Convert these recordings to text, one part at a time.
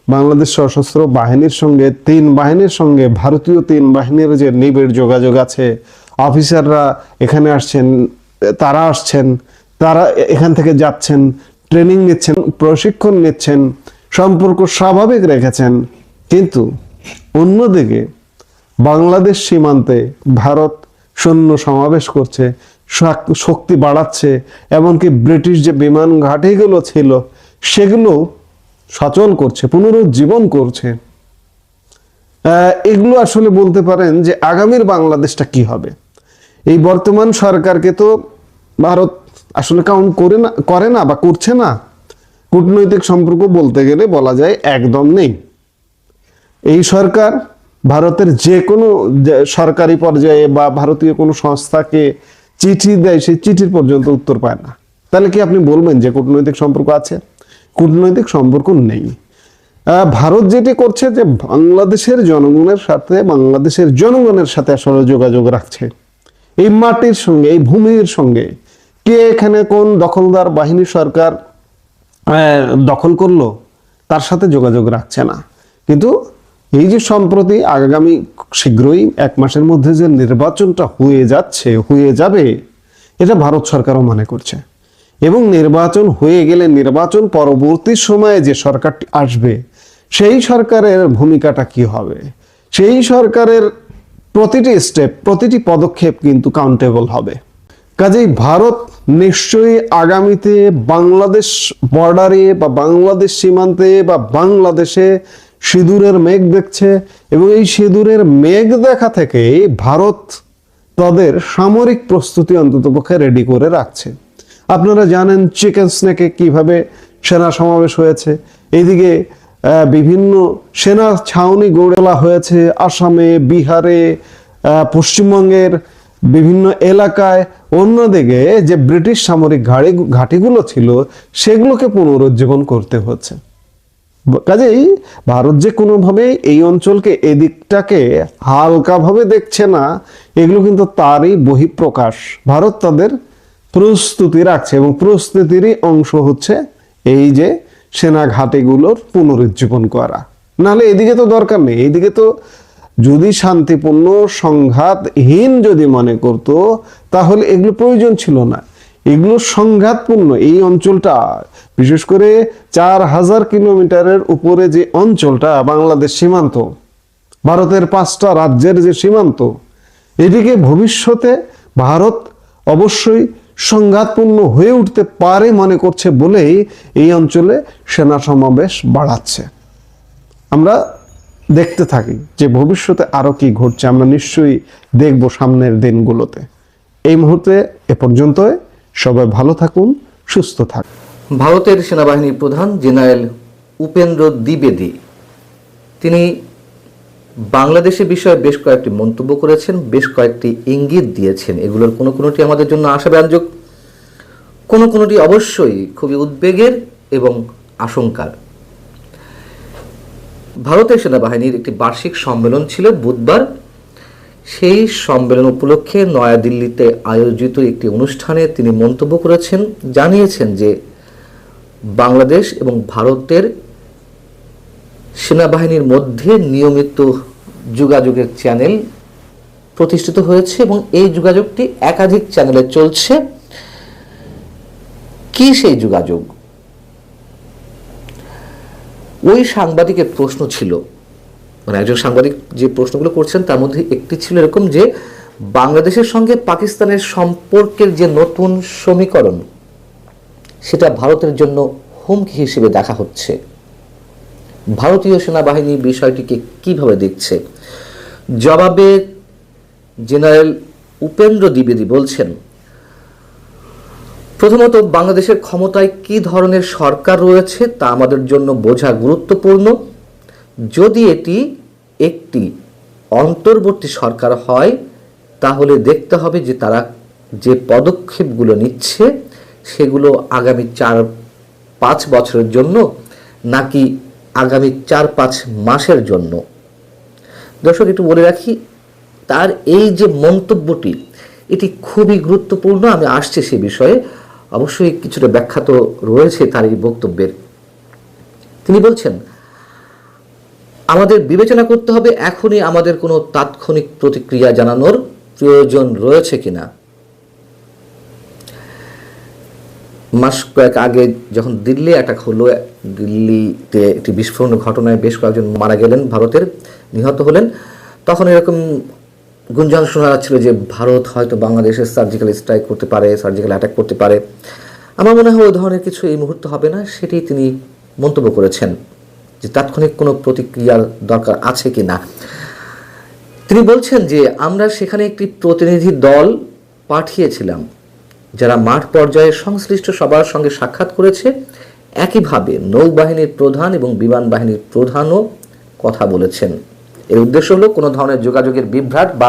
বাংলাদেশ সশস্ত্র বাহিনীর সঙ্গে, 3 বাহিনীর সঙ্গে ভারতীয় 3 বাহিনীর যে নিবিড় যোগাযোগ আছে, অফিসাররা এখানে আসছেন, তারা আসছেন, তারা এখান থেকে যাচ্ছেন, ট্রেনিং নিচ্ছেন, প্রশিক্ষণ নিচ্ছেন, সম্পর্ক স্বাভাবিক রেখেছেন। কিন্তু অন্যদিকে বাংলাদেশ সীমান্তে ভারত সৈন্য সমাবেশ করছে, শক্তি বাড়াচ্ছে, এমনকি ব্রিটিশ যে বিমান ঘাঁটিগুলো ছিল সেগুলো সচল করছে, পুনরুজ্জীবন করছে। এগুলো আসলে বলতে পারেন যে আগামীর বাংলাদেশটা কি হবে। এই বর্তমান সরকারকে তো ভারত আসলে কাউন্ট করে না বা করছে না। কূটনৈতিক সম্পর্ক বলতে গেলে বলা যায় একদম নেই। এই সরকার ভারতের যে কোনো সরকারি পর্যায়ে বা ভারতীয় কোনো সংস্থাকে চিঠি দেয়, সেই চিঠির পর্যন্ত উত্তর পায় না। তাহলে কি আপনি বলবেন যে কূটনৈতিক সম্পর্ক আছে? কূটনৈতিক সম্পর্ক নেই। ভারত যেটি করছে যে বাংলাদেশের জনগণের সাথে আসলে যোগাযোগ রাখছে। এই মাটির সঙ্গে, এই ভূমির সঙ্গে কে এখানে কোন দখলদার বাহিনী সরকার দখল করলো তার সাথে যোগাযোগ রাখছে না। কিন্তু এই যে সম্প্রতি আগামী শীঘ্রই 1 মাসের মধ্যে যে নির্বাচনটা হয়ে যাবে, এটা ভারত সরকারও মনে করছে। এবং নির্বাচন হয়ে গেলে নির্বাচন পরবর্তী সময়ে যে সরকারটি আসবে সেই সরকারের ভূমিকাটা কি হবে, সেই সরকারের প্রতিটি স্টেপ, প্রতিটি পদক্ষেপ কিন্তু কাউন্টেবল হবে। কাজেই ভারত নিশ্চয়ই আগামীতে বাংলাদেশ বর্ডারে বা বাংলাদেশ সীমান্তে বা বাংলাদেশে সিঁদুরের মেঘ দেখছে, এবং এই সিঁদুরের মেঘ দেখা থেকে ভারত তাদের সামরিক প্রস্তুতি অন্ততপক্ষে রেডি করে রাখছে। আপনারা জানেন চিকেন স্নেকে কিভাবে সেনা সমাবেশ হয়েছে, এইদিকে বিভিন্ন সেনা ছাউনি গড়ে তোলা হয়েছে আসামে, বিহারে, পশ্চিমবঙ্গের বিভিন্ন এলাকায়। অন্যদিকে যে ব্রিটিশ সামরিক ঘাঁটিগুলো ছিল সেগুলোকে পুনরুজ্জীবন করতে হচ্ছে। কাজেই ভারত যে কোনোভাবে এই অঞ্চলকে, এদিকটাকে হালকাভাবে দেখছে না, এগুলো কিন্তু তারই বহিঃপ্রকাশ। ভারত তাদের প্রস্তুতি রাখছে, এবং প্রস্তুতিরই অংশ হচ্ছে এই যে সেনা ঘাঁটিগুলোর পুনরুজ্জীবন করা। নাহলে এদিকে তো দরকার নেই। এইদিকে তো যদি শান্তিপূর্ণ সংঘাতহীন যদি মনে করত তাহলে এগুলো প্রয়োজন ছিল না। এগুলো সংঘাতপূর্ণ। এই অঞ্চলটা বিশেষ করে 4000 কিলোমিটারের উপরে যে অঞ্চলটা বাংলাদেশ সীমান্ত, ভারতের 5টা রাজ্যের যে সীমান্ত, এদিকে ভবিষ্যতে ভারত অবশ্যই সংঘাতপূর্ণ হয়ে উঠতে পারে মনে করছে বলেই এই অঞ্চলে সেনা সমাবেশ বাড়াচ্ছে। আমরা দেখতে থাকি যে ভবিষ্যতে আরো কি ঘটছে, আমরা নিশ্চয়ই দেখব সামনের দিনগুলোতে। এই মুহূর্তে এ পর্যন্তই। সবাই ভালো থাকুন, সুস্থ থাকুন। ভারতের সেনাবাহিনীর প্রধান জেনারেল উপেন্দ্র দ্বিবেদী তিনি বাংলাদেশের বিষয়ে বেশ কয়েকটি মন্তব্য করেছেন, বেশ কয়েকটি ইঙ্গিত দিয়েছেন। এগুলোর কোনো কোনোটি আমাদের জন্য আশাব্যঞ্জক, কোনো কোনোটি অবশ্যই খুবই উদ্বেগের এবং আশঙ্কার। ভারতের সেনাবাহিনীর একটি বার্ষিক সম্মেলন ছিল বুধবার। সেই সম্মেলন উপলক্ষে নয়াদিল্লিতে আয়োজিত একটি অনুষ্ঠানে তিনি মন্তব্য করেছেন, জানিয়েছেন যে বাংলাদেশ এবং ভারতের সেনাবাহিনীর মধ্যে নিয়মিত যোগাযোগের চ্যানেল প্রতিষ্ঠিত হয়েছে এবং এই যোগাযোগটি একাধিক চ্যানেলে চলছে। কি সেই যোগাযোগ? ওই সাংবাদিকের প্রশ্ন ছিল, মানে একজন সাংবাদিক যে প্রশ্নগুলো করছেন তার মধ্যে একটি ছিল এরকম যে বাংলাদেশের সঙ্গে পাকিস্তানের সম্পর্কের যে নতুন সমীকরণ, সেটা ভারতের জন্য হুমকি হিসেবে দেখা হচ্ছে। ভারতীয় সেনাবাহিনী বিষয়টিকে কিভাবে দেখছে? জবাবে জেনারেল উপেন্দ্র দ্বিবেদী বলছেন, প্রথমত বাংলাদেশের ক্ষমতায় কি ধরনের সরকার রয়েছে তা আমাদের জন্য বোঝা গুরুত্বপূর্ণ। যদি এটি একটি অন্তর্বর্তী সরকার হয় তাহলে দেখতে হবে যে তারা যে পদক্ষেপগুলো নিচ্ছে সেগুলো আগামী 4-5 বছরের জন্য নাকি আগামী 4-5 মাসের জন্য। দর্শক, একটু বলে রাখি, তার এই যে মন্তব্যটি এটি খুবই গুরুত্বপূর্ণ। আমি আসছি সে বিষয়ে, অবশ্যই কিছুটা ব্যাখ্যা তো রয়েছে তার এই বক্তব্যের। তিনি বলছেন, আমাদের বিবেচনা করতে হবে এখনই আমাদের কোনো তাৎক্ষণিক প্রতিক্রিয়া জানানোর প্রয়োজন রয়েছে কিনা। মাস কয়েক আগে যখন দিল্লি অ্যাটাক হলো, দিল্লিতে একটি বিস্ফোরণ ঘটনায় বেশ কয়েকজন মারা গেলেন, ভারতের নিহত হলেন, তখন এরকম গুঞ্জন শোনা যাচ্ছিল যে ভারত হয়তো বাংলাদেশে সার্জিক্যাল স্ট্রাইক করতে পারে, সার্জিক্যাল অ্যাটাক করতে পারে। আমার মনে হয় ওই ধরনের কিছু এই মুহূর্তে হবে না, সেটি তিনি মন্তব্য করেছেন যে তাৎক্ষণিক কোনো প্রতিক্রিয়ার দরকার আছে কি না। তিনি বলছেন যে আমরা সেখানে একটি প্রতিনিধি দল পাঠিয়েছিলাম যারা মাঠ পর্যায়ে সংশ্লিষ্ট সবার সঙ্গে সাক্ষাৎ করেছে। একইভাবে নৌবাহিনীর প্রধান এবং বিমান বাহিনীর প্রধানও কথা বলেছেন। এর উদ্দেশ্য হলো কোনো ধরনের যোগাযোগের বিভ্রাট বা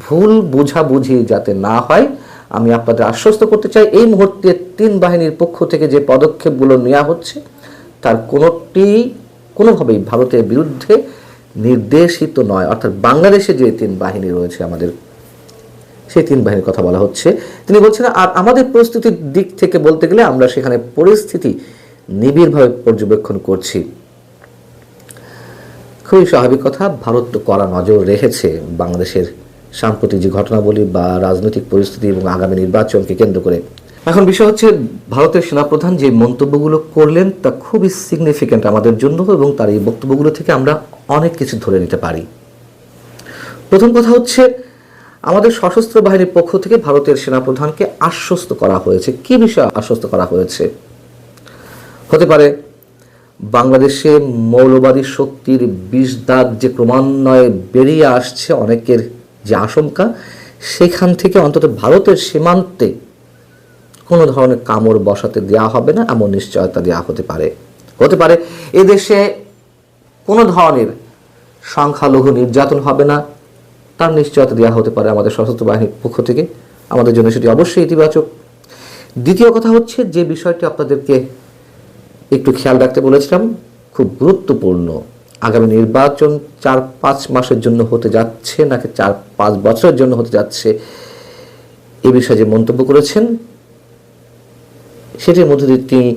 ভুল বোঝাবুঝি যাতে না হয়। আমি আপনাদের আশ্বস্ত করতে চাই এই মুহূর্তে তিন বাহিনীর পক্ষ থেকে যে পদক্ষেপগুলো নেওয়া হচ্ছে তার কোনোভাবেই ভারতের বিরুদ্ধে নির্দেশিত নয়। অর্থাৎ বাংলাদেশে যে তিন বাহিনী রয়েছে আমাদের, সেই তিন বাহিনীর কথা বলা হচ্ছে। তিনি বলছেন আর আমাদের প্রস্তুতির দিক থেকে বলতে গেলে আমরা সেখানে পরিস্থিতি নিবিড়ভাবে পর্যবেক্ষণ করছি। খুবই স্বাভাবিক কথা, ভারত তো কড়া নজর রেখেছে বাংলাদেশের সাম্প্রতিক যে ঘটনাবলী বা রাজনৈতিক পরিস্থিতি এবং আগামী নির্বাচনকে কেন্দ্র করে। এখন বিষয় হচ্ছে ভারতের সেনাপ্রধান যে মন্তব্যগুলো করলেন তা খুবই সিগনিফিক্যান্ট আমাদের জন্য, এবং তার এই বক্তব্যগুলো থেকে আমরা অনেক কিছু ধরে নিতে পারি। প্রথম কথা হচ্ছে আমাদের সশস্ত্র বাহিনীর পক্ষ থেকে ভারতের সেনাপ্রধানকে আশ্বস্ত করা হয়েছে। কি বিষয়ে আশ্বস্ত করা হয়েছে? হতে পারে বাংলাদেশে মৌলবাদী শক্তির বিষদাগ যে ক্রমান্বয়ে বেরিয়ে আসছে, অনেকের যে আশঙ্কা, সেখান থেকে অন্তত ভারতের সীমান্তে কোনো ধরনের কামড় বসাতে দেওয়া হবে না এমন নিশ্চয়তা দেওয়া হতে পারে। হতে পারে এদেশে কোনো ধরনের সংখ্যালঘু নির্যাতন হবে না, তার নিশ্চয়তা দেওয়া হতে পারে আমাদের সশস্ত্র বাহিনীর পক্ষ থেকে। আমাদের জন্য সেটি অবশ্যই ইতিবাচক। দ্বিতীয় কথা হচ্ছে যে বিষয়টি আপনাদেরকে একটু খেয়াল রাখতে বলেছিলাম, খুব গুরুত্বপূর্ণ, আগামী নির্বাচন 4-5 মাসের জন্য হতে যাচ্ছে নাকি 4-5 বছরের জন্য হতে যাচ্ছে, এ বিষয়ে যে মন্তব্য করেছেন সেটির মধ্যে দিয়ে তিনি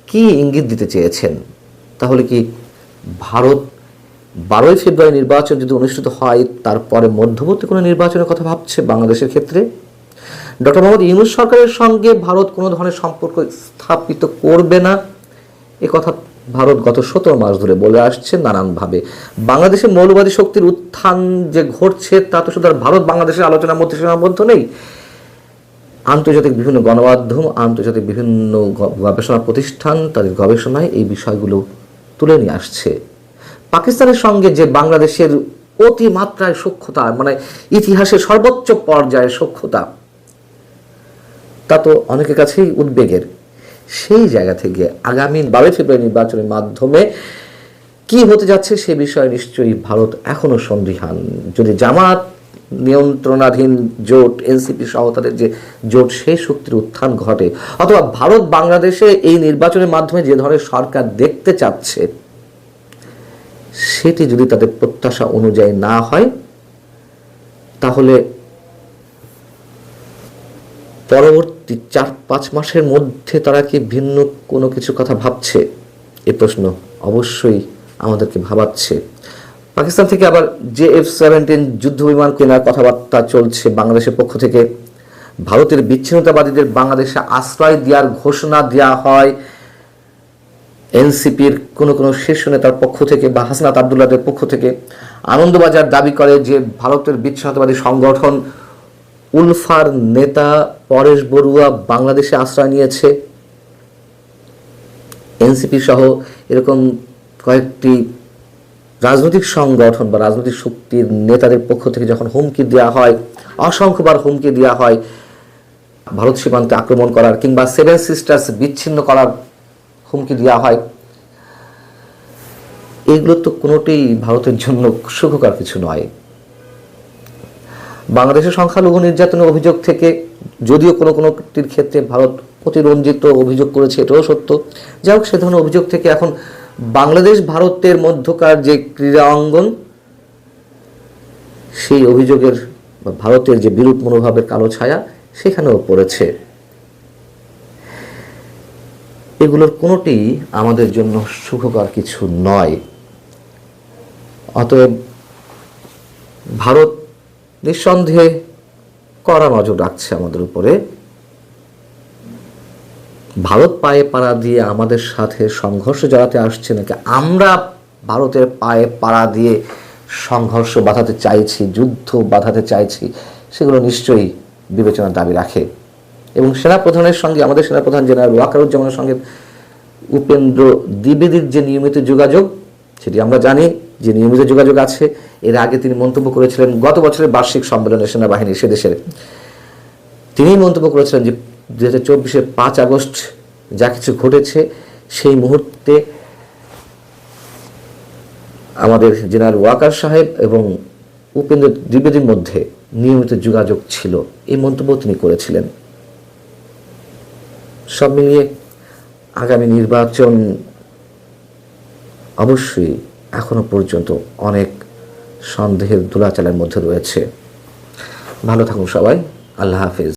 কি ইঙ্গিত দিতে চেয়েছেন? তাহলে কি ভারত 12ই ফেব্রুয়ারি নির্বাচন যদি অনুষ্ঠিত হয় তারপরে মধ্যবর্তী কোনো নির্বাচনের কথা ভাবছে বাংলাদেশের ক্ষেত্রে? ডক্টর মোহাম্মদ ইউনূস সরকারের সঙ্গে ভারত কোনো ধরনের সম্পর্ক স্থাপিত করবে না, এ কথা ভারত গত 17 মাস ধরে বলে আসছে নানানভাবে। বাংলাদেশে মৌলবাদী শক্তির উত্থান যে ঘটছে তা তো শুধু আর ভারত বাংলাদেশের আলোচনার মধ্যে সীমাবদ্ধ নেই। আন্তর্জাতিক বিভিন্ন গণমাধ্যম, আন্তর্জাতিক বিভিন্ন গবেষণা প্রতিষ্ঠান তাদের গবেষণায় এই বিষয়গুলো তুলে নিয়ে আসছে। পাকিস্তানের সঙ্গে যে বাংলাদেশের অতিমাত্রায় সখ্যতা, মানে ইতিহাসের সর্বোচ্চ পর্যায়ের সখ্যতা, তা তো অনেকের কাছেই উদ্বেগের। সেই জায়গা থেকে আগামী 12 ফেব্রুয়ারি নির্বাচনের মাধ্যমে কি হতে যাচ্ছে সে বিষয়ে নিশ্চয়ই ভারত এখনো সন্দিহান। যদি জামাত নিয়ন্ত্রণাধীন জোট, এনসিপি সহ তাদের যে জোট, সেই শক্তির উত্থান ঘটে, অথবা ভারত বাংলাদেশে এই নির্বাচনের মাধ্যমে যে ধরনের সরকার দেখতে চাচ্ছে সেটি যদি তাদের প্রত্যাশা অনুযায়ী না হয়, তাহলে পরবর্তী 4-5 মাসের মধ্যে তারা কি ভিন্ন কোনো কিছু কথা ভাবছে? এই প্রশ্ন অবশ্যই আমাদেরকে ভাবাচ্ছে। পাকিস্তান থেকে আবার JF-17 যুদ্ধ বিমান কেনার কথাবার্তা চলছে বাংলাদেশের পক্ষ থেকে। ভারতের বিচ্ছিন্নতাবাদীদের বাংলাদেশে আশ্রয় দেওয়ার ঘোষণা দেওয়া হয় এনসিপির কোনো শীর্ষ নেতার পক্ষ থেকে বা হাসনাত আবদুল্লাহদের পক্ষ থেকে। আনন্দবাজার দাবি করে যে ভারতের বিচ্ছিন্নতাবাদী সংগঠন উলফার নেতা পরেশ বড়ুয়া বাংলাদেশে আশ্রয় নিয়েছে। এনসিপি সহ এরকম কয়েকটি রাজনৈতিক সংগঠন বা রাজনৈতিক শক্তির নেতাদের পক্ষ থেকে যখন হুমকি দেওয়া হয়, অসংখ্যবার হুমকি দেওয়া হয় ভারত সীমান্তে আক্রমণ করার কিংবা 7 সিস্টার্স বিচ্ছিন্ন করার হুমকি দেওয়া হয়, এগুলো তো কোনোটাই ভারতের জন্য সুখকর কিছু নয়। বাংলাদেশের সংখ্যালঘু নির্যাতনের অভিযোগ থেকে যদিও কোনোটির ক্ষেত্রে ভারত প্রতিরঞ্জিত অভিযোগ করেছে, এটাও সত্য। যাই হোক, সে ধরনের অভিযোগ থেকে এখন বাংলাদেশ ভারতের মধ্যকার যে ক্রীড়া অঙ্গন, সেই অভিযোগের বা ভারতের যে বিরূপ মনোভাবের কালো ছায়া সেখানেও পড়েছে। এগুলোর কোনোটি আমাদের জন্য সুখকর কিছু নয়। অতএব ভারত নিঃসন্দেহে কড়া নজর রাখছে আমাদের উপরে। ভারত পায়ে পাড়া দিয়ে আমাদের সাথে সংঘর্ষ জড়াতে আসছে নাকি আমরা ভারতের পায়ে পাড়া দিয়ে সংঘর্ষ বাঁধাতে চাইছি, যুদ্ধ বাঁধাতে চাইছি, সেগুলো নিশ্চয়ই বিবেচনার দাবি রাখে। এবং সেনাপ্রধানের সঙ্গে, আমাদের সেনাপ্রধান জেনারেল ওয়াকারুজ্জামানের সঙ্গে উপেন্দ্র দ্বিবেদীর যে নিয়মিত যোগাযোগ, সেটি আমরা জানি যে নিয়মিত যোগাযোগ আছে। এর আগে তিনি মন্তব্য করেছিলেন গত বছরের বার্ষিক সম্মেলনে সেনাবাহিনী সে দেশের, তিনি মন্তব্য করেছিলেন যে 2024-এর 5 আগস্ট যা কিছু ঘটেছে সেই মুহূর্তে আমাদের জেনারেল ওয়াকার সাহেব এবং উপেন্দ্র দ্বিবেদীর মধ্যে নিয়মিত যোগাযোগ ছিল, এই মন্তব্য তিনি করেছিলেন। সব মিলিয়ে আগামী নির্বাচন অবশ্যই এখনো পর্যন্ত অনেক সন্দেহের দোলাচলের মধ্যে রয়েছে। ভালো থাকুন সবাই, আল্লাহ হাফেজ।